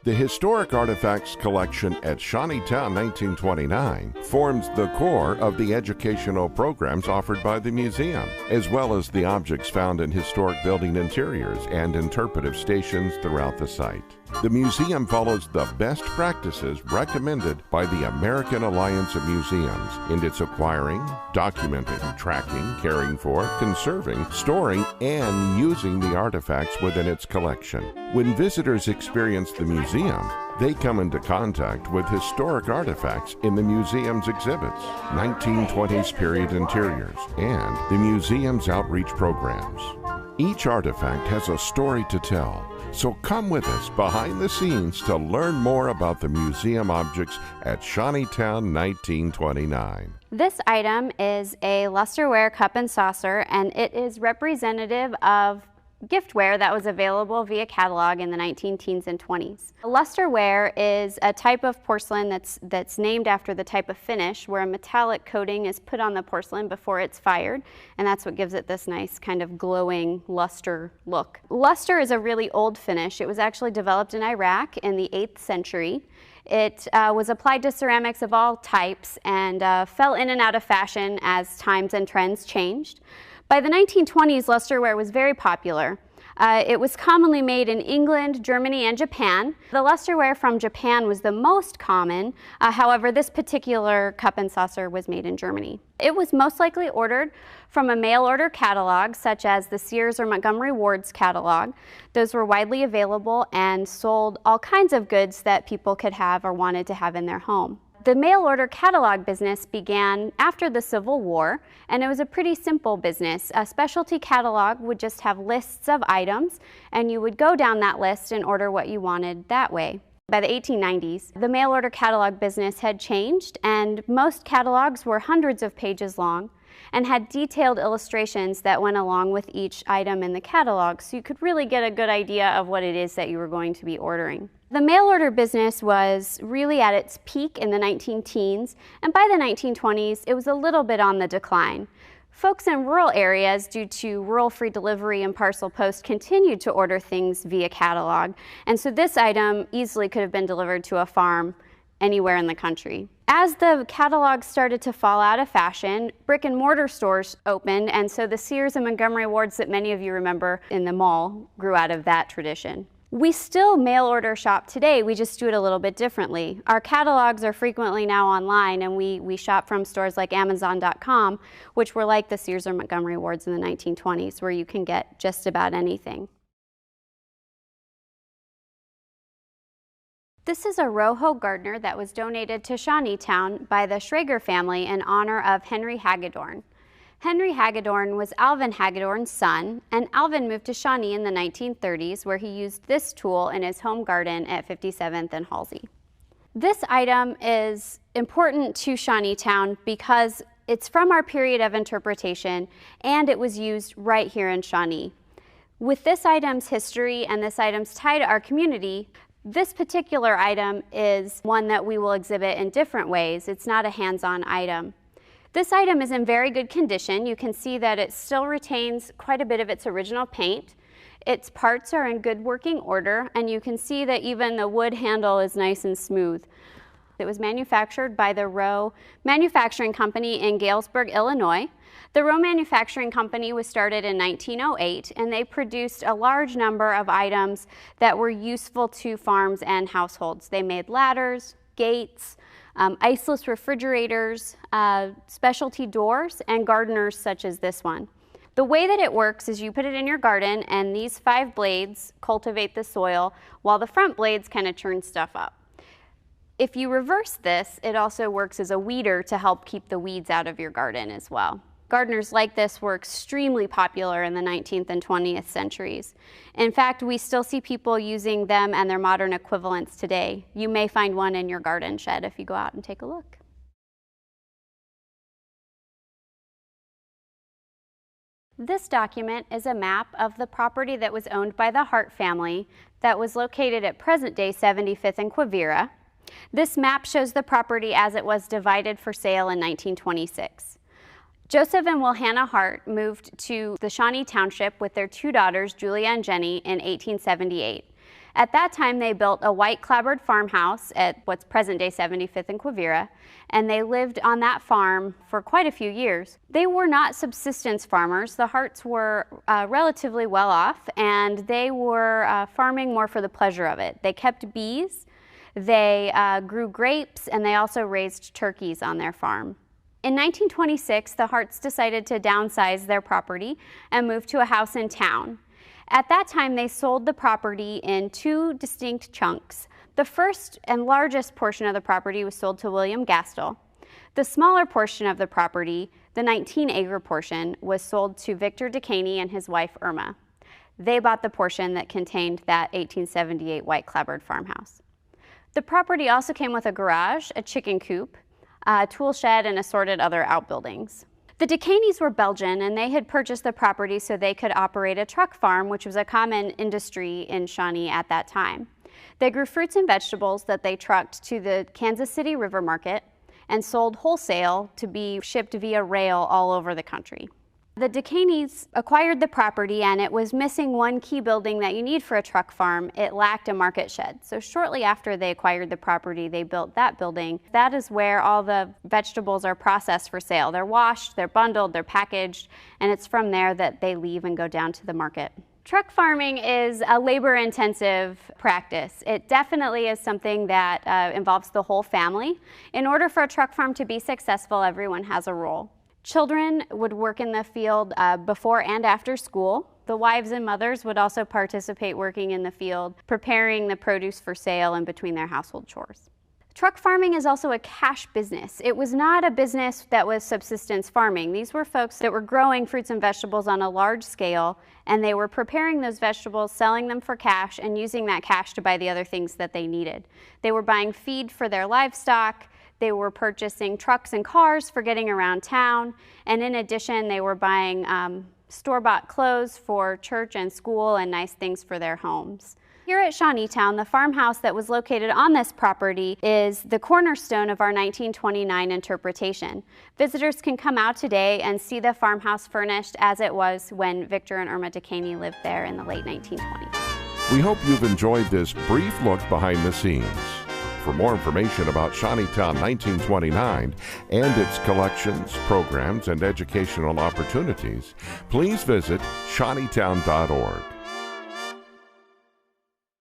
The Historic Artifacts Collection at Shawnee Town 1929 forms the core of the educational programs offered by the museum, as well as the objects found in historic building interiors and interpretive stations throughout the site. The museum follows the best practices recommended by the American Alliance of Museums in its acquiring, documenting, tracking, caring for, conserving, storing, and using the artifacts within its collection. When visitors experience the museum, they come into contact with historic artifacts in the museum's exhibits, 1920s period interiors, and the museum's outreach programs. Each artifact has a story to tell, so come with us behind the scenes to learn more about the museum objects at Shawnee Town 1929. This item is a lusterware cup and saucer, and it is representative of giftware that was available via catalog in the 1910s and 20s. Lusterware is a type of porcelain that's named after the type of finish where a metallic coating is put on the porcelain before it's fired, and that's what gives it this nice kind of glowing luster look. Luster is a really old finish. It was actually developed in Iraq in the 8th century. It was applied to ceramics of all types and fell in and out of fashion as times and trends changed. By the 1920s, lusterware was very popular. It was commonly made in England, Germany, and Japan. The lusterware from Japan was the most common. However, this particular cup and saucer was made in Germany. It was most likely ordered from a mail order catalog, such as the Sears or Montgomery Ward's catalog. Those were widely available and sold all kinds of goods that people could have or wanted to have in their home. The mail order catalog business began after the Civil War, and it was a pretty simple business. A specialty catalog would just have lists of items, and you would go down that list and order what you wanted that way. By the 1890s, the mail order catalog business had changed, and most catalogs were hundreds of pages long and had detailed illustrations that went along with each item in the catalog, so you could really get a good idea of what it is that you were going to be ordering. The mail order business was really at its peak in the 19-teens, and by the 1920s, it was a little bit on the decline. Folks in rural areas, due to rural free delivery and parcel post, continued to order things via catalog, and so this item easily could have been delivered to a farm anywhere in the country. As the catalog started to fall out of fashion, brick and mortar stores opened, and so the Sears and Montgomery Wards that many of you remember in the mall grew out of that tradition. We still mail order shop today, we just do it a little bit differently. Our catalogs are frequently now online, and we shop from stores like Amazon.com, which were like the Sears or Montgomery Wards in the 1920s, where you can get just about anything. This is a Rojo gardener that was donated to Shawnee Town by the Schrager family in honor of Henry Hagedorn. Henry Hagedorn was Alvin Hagedorn's son, and Alvin moved to Shawnee in the 1930s, where he used this tool in his home garden at 57th and Halsey. This item is important to Shawnee Town because it's from our period of interpretation, and it was used right here in Shawnee. With this item's history and this item's tie to our community, this particular item is one that we will exhibit in different ways. It's not a hands-on item. This item is in very good condition. You can see that it still retains quite a bit of its original paint. Its parts are in good working order, and you can see that even the wood handle is nice and smooth. It was manufactured by the Rowe Manufacturing Company in Galesburg, Illinois. The Rowe Manufacturing Company was started in 1908, and they produced a large number of items that were useful to farms and households. They made ladders, gates, iceless refrigerators, specialty doors, and gardeners such as this one. The way that it works is you put it in your garden, and these 5 blades cultivate the soil while the front blades kind of churn stuff up. If you reverse this, it also works as a weeder to help keep the weeds out of your garden as well. Gardeners like this were extremely popular in the 19th and 20th centuries. In fact, we still see people using them and their modern equivalents today. You may find one in your garden shed if you go out and take a look. This document is a map of the property that was owned by the Hart family that was located at present-day 75th and Quivira. This map shows the property as it was divided for sale in 1926. Joseph and Wilhanna Hart moved to the Shawnee Township with their 2 daughters, Julia and Jenny, in 1878. At that time, they built a white clapboard farmhouse at what's present-day 75th and Quivira, and they lived on that farm for quite a few years. They were not subsistence farmers. The Harts were relatively well off, and they were farming more for the pleasure of it. They kept bees, they grew grapes, and they also raised turkeys on their farm. In 1926, the Harts decided to downsize their property and move to a house in town. At that time, they sold the property in two distinct chunks. The first and largest portion of the property was sold to William Gastel. The smaller portion of the property, the 19-acre portion, was sold to Victor DeCaney and his wife Irma. They bought the portion that contained that 1878 white clapboard farmhouse. The property also came with a garage, a chicken coop, a tool shed, and assorted other outbuildings. The DeCaneys were Belgian, and they had purchased the property so they could operate a truck farm, which was a common industry in Shawnee at that time. They grew fruits and vegetables that they trucked to the Kansas City River Market and sold wholesale to be shipped via rail all over the country. The DeCaneys acquired the property, and it was missing one key building that you need for a truck farm. It lacked a market shed. So shortly after they acquired the property, they built that building. That is where all the vegetables are processed for sale. They're washed, they're bundled, they're packaged, and it's from there that they leave and go down to the market. Truck farming is a labor-intensive practice. It definitely is something that involves the whole family. In order for a truck farm to be successful, everyone has a role. Children would work in the field before and after school. The wives and mothers would also participate working in the field, preparing the produce for sale in between their household chores. Truck farming is also a cash business. It was not a business that was subsistence farming. These were folks that were growing fruits and vegetables on a large scale, and they were preparing those vegetables, selling them for cash, and using that cash to buy the other things that they needed. They were buying feed for their livestock. They were purchasing trucks and cars for getting around town, and in addition, they were buying store-bought clothes for church and school and nice things for their homes. Here at Shawneetown, the farmhouse that was located on this property is the cornerstone of our 1929 interpretation. Visitors can come out today and see the farmhouse furnished as it was when Victor and Irma DeCaney lived there in the late 1920s. We hope you've enjoyed this brief look behind the scenes. For more information about Shawneetown 1929 and its collections, programs, and educational opportunities, please visit shawneetown.org.